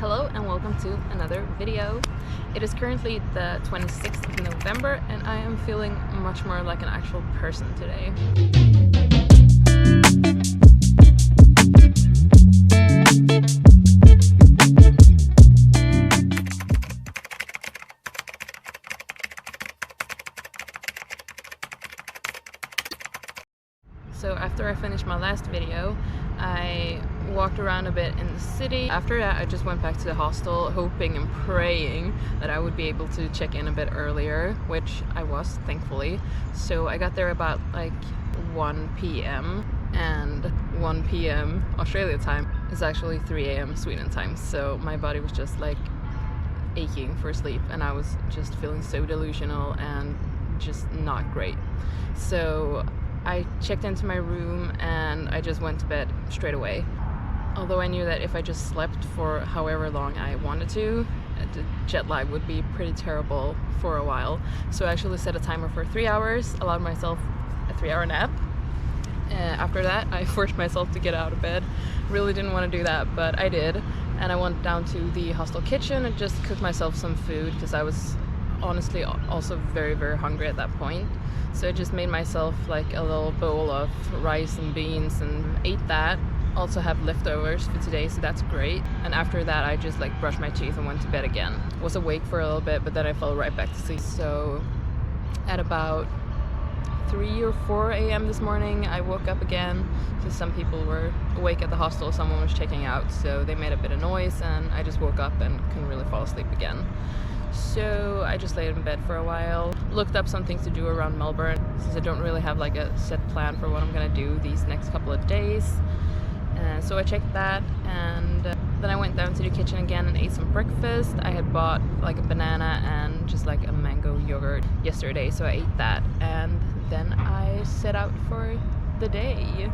Hello and welcome to another video. It is currently the 26th of November and I am feeling much more like an actual person today. So after I finished my last video, I walked around a bit in the city. After that, I just went back to the hostel, hoping and praying that I would be able to check in a bit earlier, which I was, thankfully. So I got there about like 1 p.m. and 1 p.m. Australia time is actually 3 a.m. Sweden time. So my body was just like aching for sleep and I was just feeling so delusional and just not great. So I checked into my room and I just went to bed straight away. Although I knew that if I just slept for however long I wanted to, the jet lag would be pretty terrible for a while. So I actually set a timer for 3 hours, allowed myself a 3-hour nap. After that, I forced myself to get out of bed. Really didn't want to do that, but I did. And I went down to the hostel kitchen and just cooked myself some food because I was honestly also very, very hungry at that point. So I just made myself like a little bowl of rice and beans and ate that. Also have leftovers for today, so that's great. And after that I just like brushed my teeth and went to bed again. Was awake for a little bit, but then I fell right back to sleep. So at about 3 or 4 a.m. this morning I woke up again because some people were awake at the hostel, someone was checking out, so they made a bit of noise and I just woke up and couldn't really fall asleep again. So I just laid in bed for a while, looked up some things to do around Melbourne since I don't really have like a set plan for what I'm gonna do these next couple of days. So I checked that and then I went down to the kitchen again and ate some breakfast. I had bought like a banana and just like a mango yogurt yesterday, so I ate that and then I set out for the day.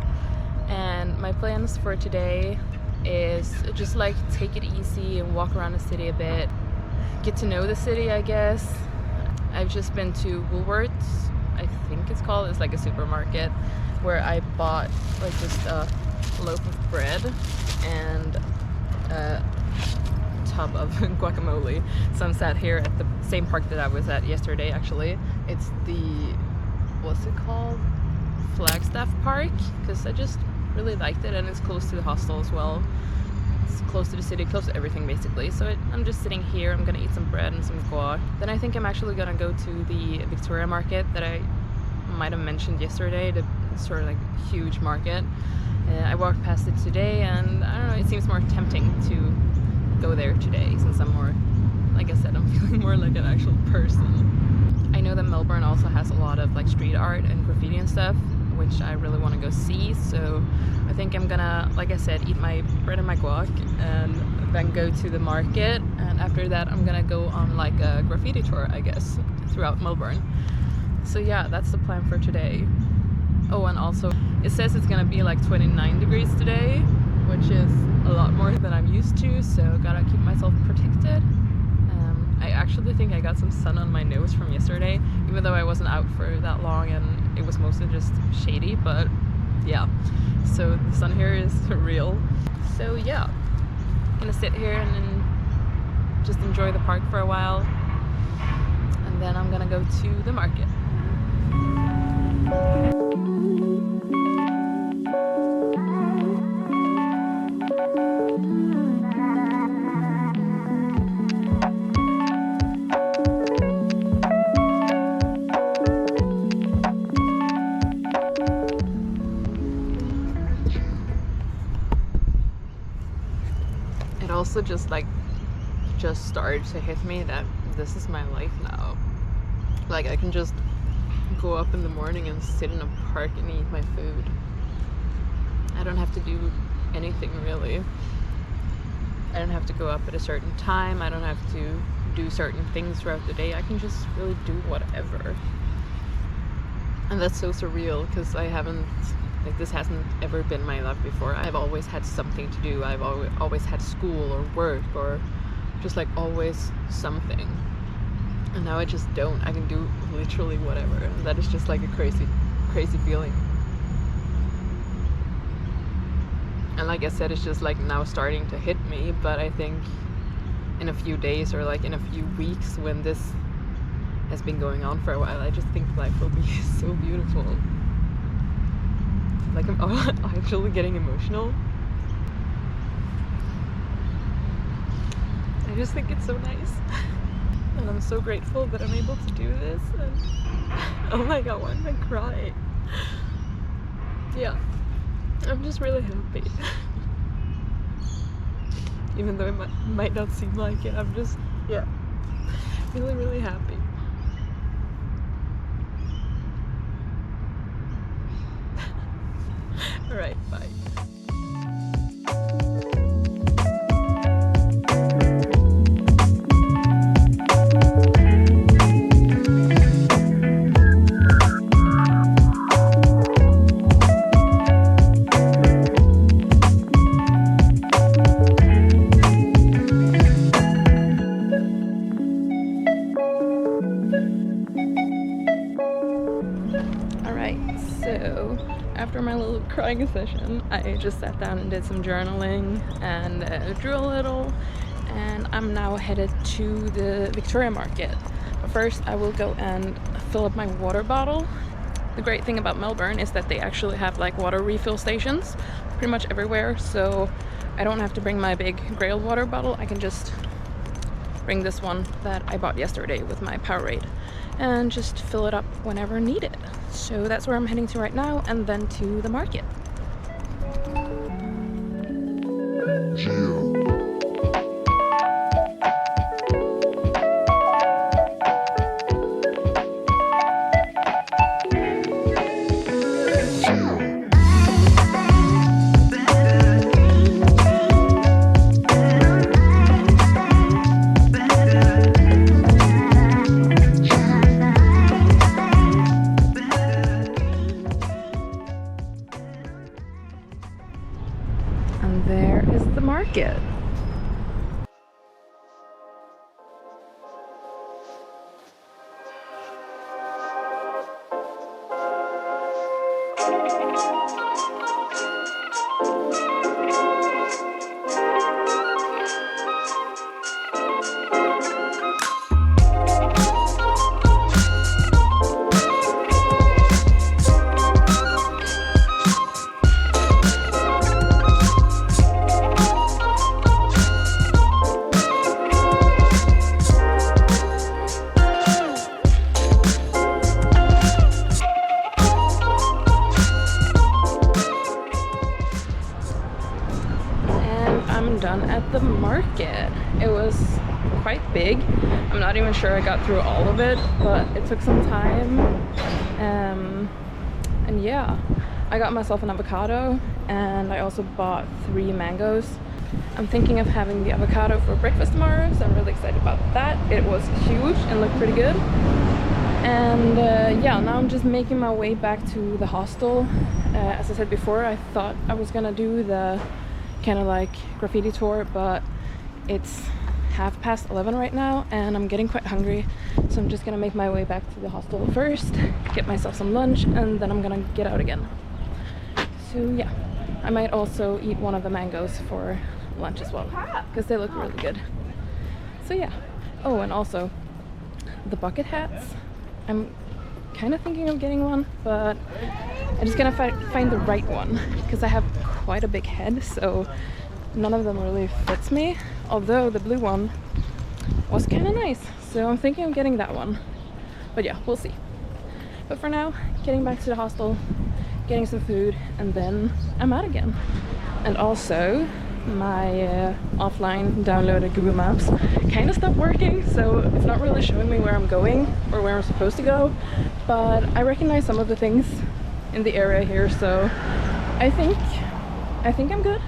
And my plans for today is just like take it easy and walk around the city a bit. Get to know the city, I guess. I've just been to Woolworths, I think it's called. It's like a supermarket where I bought like just a loaf of bread and a tub of guacamole. So I'm sat here at the same park that I was at yesterday actually. It's the, what's it called? Flagstaff Park, because I just really liked it and it's close to the hostel as well. Close to the city, close to everything basically. So I'm just sitting here, I'm gonna eat some bread and some guac. Then I think I'm actually gonna go to the Victoria market that I might have mentioned yesterday, the sort of like huge market. I walked past it today and I don't know, it seems more tempting to go there today since I'm more, like I said, I'm feeling more like an actual person. I know that Melbourne also has a lot of like street art and graffiti and stuff, which I really want to go see, so I think I'm gonna, like I said, eat my bread and my guac and then go to the market, and after that I'm gonna go on like a graffiti tour, I guess, throughout Melbourne. So yeah, that's the plan for today. Oh, and also it says it's gonna be like 29 degrees today, which is a lot more than I'm used to, so gotta keep myself protected. I actually think I got some sun on my nose from yesterday, even though I wasn't out for that long and it was mostly just shady, but yeah. So the sun here is real. So yeah, I'm gonna sit here and then just enjoy the park for a while, and then I'm gonna go to the market. It also just started to hit me that this is my life now. Like I can just go up in the morning and sit in a park and eat my food. I don't have to do anything really. I don't have to go up at a certain time. I don't have to do certain things throughout the day. I can just really do whatever. And that's so surreal because I haven't, like, this hasn't ever been my life before. I've always had something to do. I've always had school or work or just like always something. And now I just don't. I can do literally whatever. And that is just like a crazy, crazy feeling. And like I said, it's just like now starting to hit me, but I think in a few days or like in a few weeks when this has been going on for a while. I just think life will be so beautiful. Like I'm actually getting emotional. I just think it's so nice. And I'm so grateful that I'm able to do this. And oh my god, why am I crying? Yeah, I'm just really happy. Even though it might not seem like it, I'm just, yeah, really, really happy. Alright, bye. So after my little crying session, I just sat down and did some journaling and drew a little, and I'm now headed to the Victoria Market. But first I will go and fill up my water bottle. The great thing about Melbourne is that they actually have like water refill stations pretty much everywhere, so I don't have to bring my big Grail water bottle. I can just bring this one that I bought yesterday with my Powerade and just fill it up whenever needed. So that's where I'm heading to right now, and then to the market. And there is the market. I'm done at the market. It was quite big. I'm not even sure I got through all of it, but it took some time. And yeah, I got myself an avocado, and I also bought 3 mangoes. I'm thinking of having the avocado for breakfast tomorrow, so I'm really excited about that. It was huge and looked pretty good. And yeah, now I'm just making my way back to the hostel. As I said before, I thought I was gonna do the kind of like graffiti tour, but it's 11:30 right now and I'm getting quite hungry, so I'm just gonna make my way back to the hostel first, get myself some lunch, and then I'm gonna get out again. So yeah, I might also eat one of the mangoes for lunch as well, because they look really good. So yeah. Oh, and also the bucket hats, I'm kind of thinking of getting one, but I'm just gonna find the right one, because I have quite a big head, so none of them really fits me, although the blue one was kind of nice, so I'm thinking of getting that one. But yeah, we'll see. But for now, getting back to the hostel, getting some food, and then I'm out again. And also my offline downloaded Google Maps kind of stopped working, so it's not really showing me where I'm going or where I'm supposed to go, but I recognize some of the things in the area here, so I think I'm good.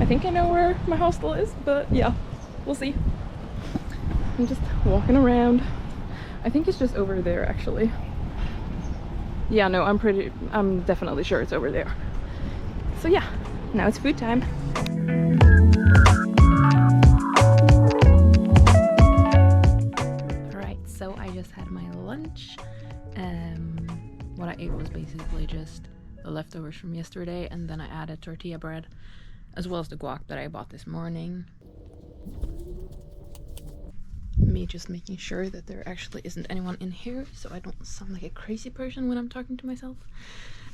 I think I know where my hostel is, but yeah, we'll see. I'm just walking around. I think it's just over there, actually. Yeah, no, I'm definitely sure it's over there. So yeah, now it's food time. Alright, so I just had my lunch. What I ate was basically just the leftovers from yesterday, and then I added tortilla bread as well as the guac that I bought this morning. me just making sure that there actually isn't anyone in here, so I don't sound like a crazy person when I'm talking to myself.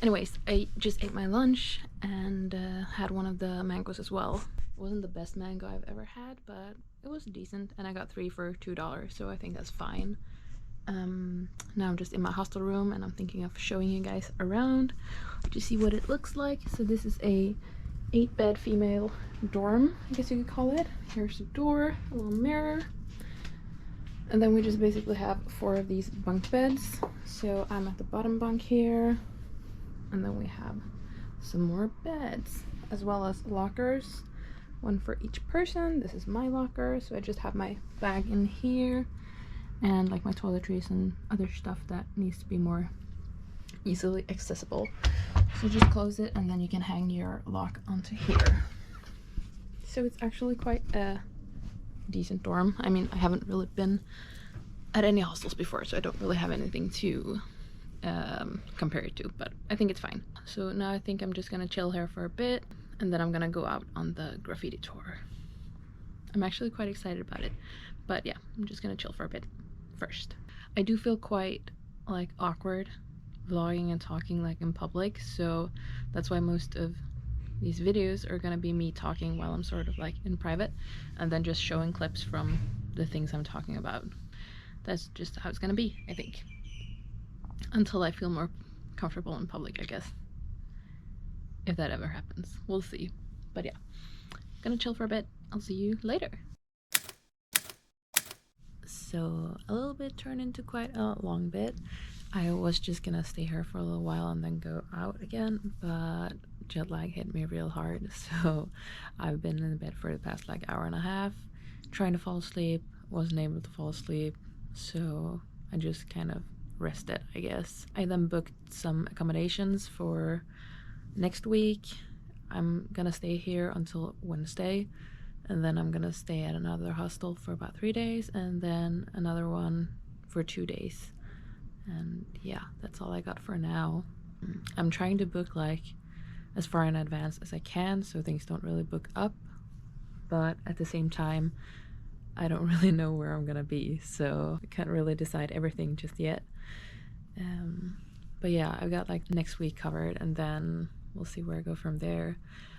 Anyways, I just ate my lunch and had one of the mangoes as well. It wasn't the best mango I've ever had, but it was decent, and I got 3 for $2, so I think that's fine. Now I'm just in my hostel room, and I'm thinking of showing you guys around to see what it looks like. So this is a 8-bed female dorm, I guess you could call it. Here's the door, a little mirror, and then we just basically have 4 of these bunk beds. So I'm at the bottom bunk here, and then we have some more beds as well as lockers, 1 for each person. This is my locker, so I just have my bag in here and like my toiletries and other stuff that needs to be more easily accessible. So just close it, and then you can hang your lock onto here. So it's actually quite a decent dorm. I mean, I haven't really been at any hostels before, so I don't really have anything to compare it to, but I think it's fine. So now I think I'm just gonna chill here for a bit, and then I'm gonna go out on the graffiti tour. I'm actually quite excited about it, but yeah, I'm just gonna chill for a bit first. I do feel quite like awkward vlogging and talking like in public, so that's why most of these videos are gonna be me talking while I'm sort of like in private, and then just showing clips from the things I'm talking about. That's just how it's gonna be, I think, until I feel more comfortable in public, I guess. If that ever happens, we'll see. But yeah, gonna chill for a bit. I'll see you later. So a little bit turned into quite a long bit. I was just gonna stay here for a little while and then go out again, but jet lag hit me real hard, so I've been in bed for the past like hour and a half trying to fall asleep. Wasn't able to fall asleep, so I just kind of rested, I guess. I then booked some accommodations for next week. I'm gonna stay here until Wednesday, and then I'm gonna stay at another hostel for about 3 days, and then another one for 2 days. And yeah, that's all I got for now. I'm trying to book like as far in advance as I can so things don't really book up, but at the same time I don't really know where I'm gonna be, so I can't really decide everything just yet. But yeah, I've got like next week covered, and then we'll see where I go from there.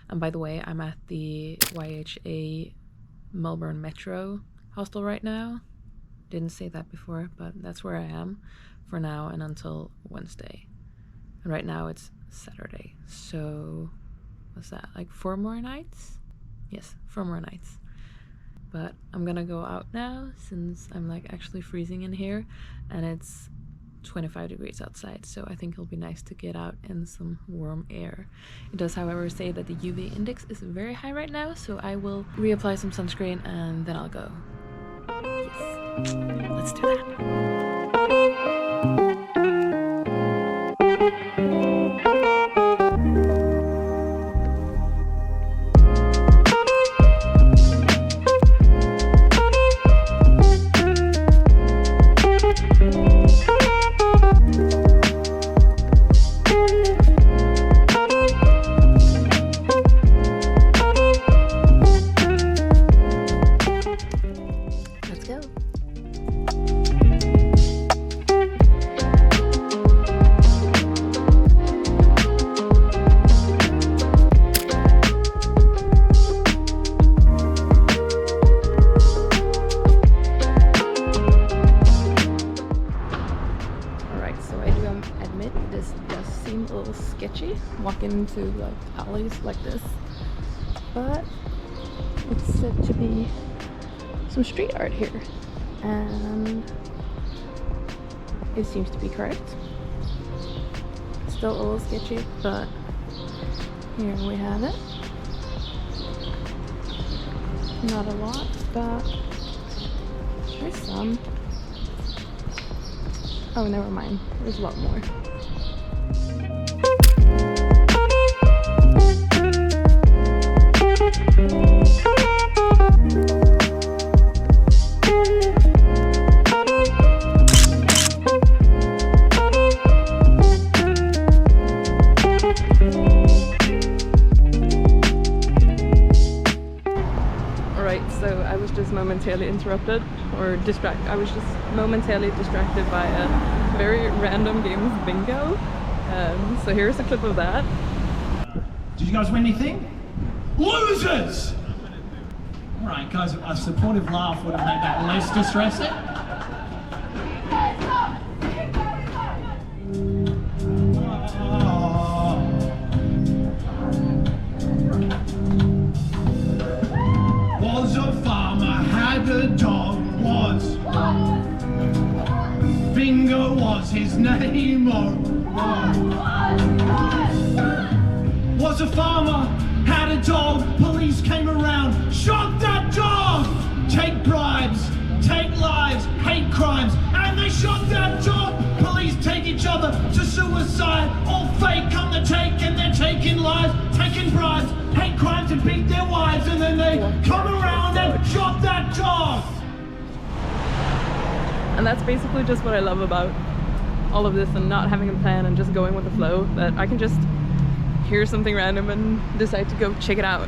And by the way, I'm at the YHA Melbourne Metro hostel right now. Didn't say that before, but that's where I am for now and until Wednesday. And right now it's Saturday, so what's that, like 4 more nights? Yes, 4 more nights. But I'm gonna go out now since I'm like actually freezing in here, and it's 25 degrees outside, so I think it'll be nice to get out in some warm air. It does, however, say that the UV index is very high right now, so I will reapply some sunscreen and then I'll go. Yes, let's do that. Sketchy walking into like alleys like this, but it's said to be some street art here, and it seems to be correct. Still a little sketchy, but here we have it. Not a lot, but there's some. Oh, never mind, there's a lot more. so I was just momentarily interrupted, or I was just momentarily distracted by a very random game of bingo. So here's a clip of that. Did you guys win anything? Losers! Alright guys, a supportive laugh would have made that less distressing. Was a farmer, had a dog, was. Bingo was his name, was a farmer, had a dog, police came around, shot that dog! Take bribes, take lives, hate crimes, and they shot that dog! Police take each other to suicide, all fake, come to take, and they're taking lives, taking bribes, hate crimes, and beat their wives, and then they come around and shot that dog! And that's basically just what I love about all of this, and not having a plan and just going with the flow, that I can just hear something random and decide to go check it out.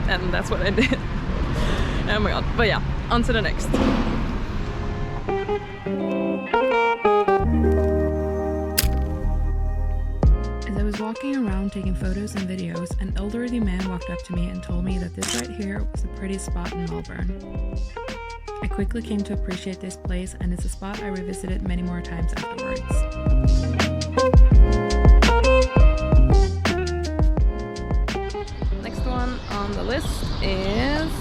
And that's what I did. Oh my god. But yeah, on to the next. As I was walking around taking photos and videos, an elderly man walked up to me and told me that this right here was the prettiest spot in Melbourne. I quickly came to appreciate this place, and it's a spot I revisited many more times afterwards. Next one on the list is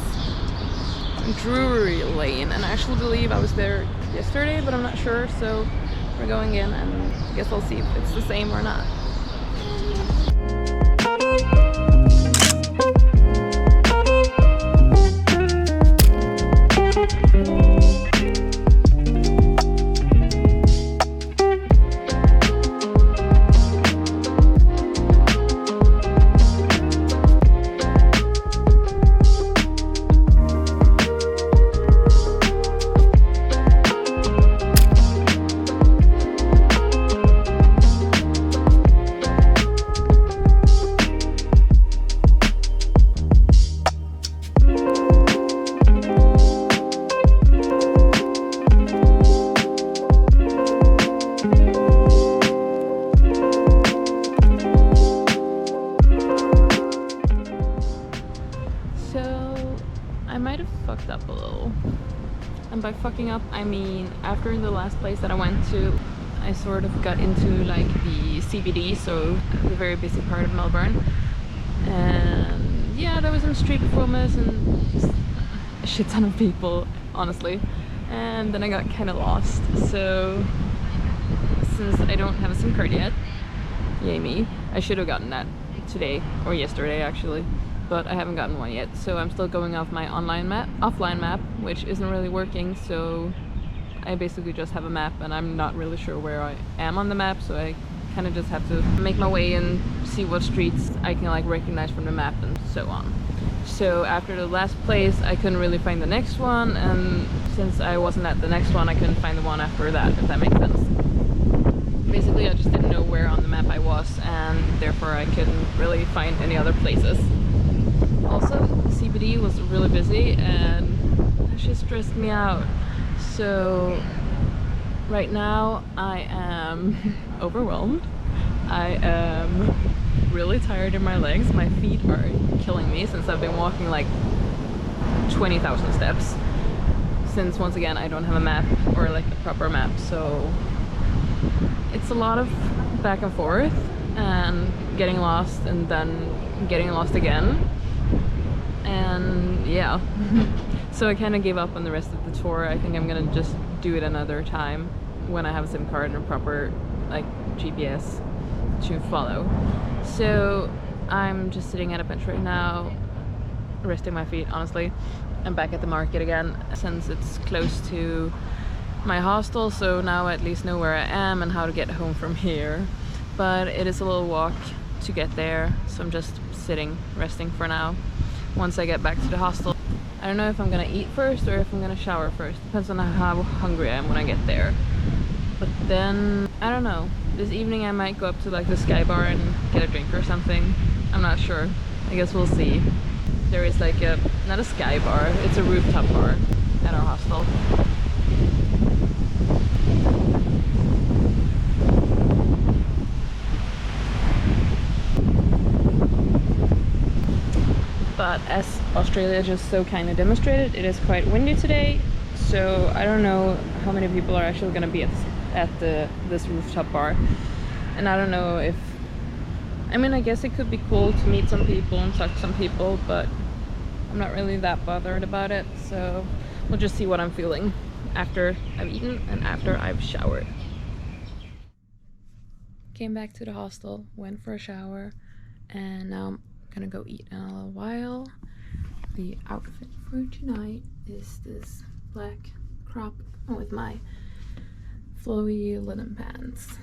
Drury Lane, and I actually believe I was there yesterday, but I'm not sure, so we're going in and I guess I'll see if it's the same or not. Up a little, and by fucking up I mean after the last place that I went to, I sort of got into like the CBD, so the very busy part of Melbourne, and yeah, there was some street performers and just a shit ton of people, honestly, and then I got kind of lost. So since I don't have a SIM card yet, yay me, I should have gotten that today or yesterday actually, but I haven't gotten one yet, so I'm still going off my offline map, which isn't really working, so I basically just have a map and I'm not really sure where I am on the map, so I kind of just have to make my way and see what streets I can like recognize from the map and so on. So after the last place I couldn't really find the next one, and since I wasn't at the next one I couldn't find the one after that, if that makes sense. Basically I just didn't know where on the map I was, and therefore I couldn't really find any other places. Also, CBD was really busy and that just stressed me out. So right now I am overwhelmed. I am really tired in my legs. My feet are killing me since I've been walking like 20,000 steps. Since once again I don't have a map, or like the proper map, so it's a lot of back and forth and getting lost and then getting lost again. And yeah, so I kind of gave up on the rest of the tour. I think I'm gonna just do it another time when I have a SIM card and a proper like GPS to follow. So I'm just sitting at a bench right now, resting my feet, honestly. I'm back at the market again since it's close to my hostel, so now I at least know where I am and how to get home from here. But it is a little walk to get there, so I'm just sitting, resting for now. Once I get back to the hostel, I don't know if I'm gonna eat first or if I'm gonna shower first. Depends on how hungry I am when I get there. But then, I don't know. This evening I might go up to like the Sky Bar and get a drink or something. I'm not sure. I guess we'll see. there is like a, not a sky bar, it's a rooftop bar at our hostel. But as Australia just so kind of demonstrated, it is quite windy today, so I don't know how many people are actually going to be at this rooftop bar. And I don't know if, I mean, I guess it could be cool to meet some people and talk to some people, but I'm not really that bothered about it, so we'll just see what I'm feeling after I've eaten and after I've showered. Came back to the hostel, went for a shower, and now I'm gonna go eat in a little while. The outfit for tonight is this black crop with my flowy linen pants.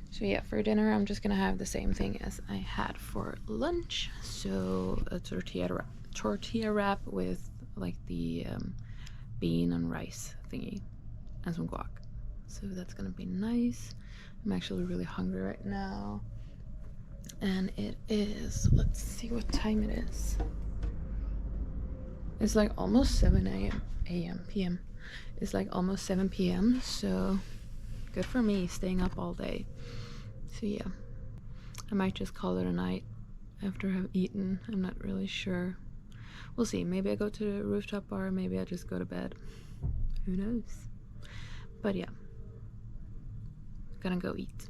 So yeah, for dinner I'm just gonna have the same thing as I had for lunch. So a tortilla wrap with like the bean and rice thingy and some guac. So that's gonna be nice. I'm actually really hungry right now. And it is, let's see what time it is. It's like almost 7 p.m. It's like almost 7 p.m. So good for me staying up all day. So yeah, I might just call it a night after I've eaten. I'm not really sure. We'll see. Maybe I go to the rooftop bar, maybe I just go to bed. Who knows? But yeah, gonna go eat.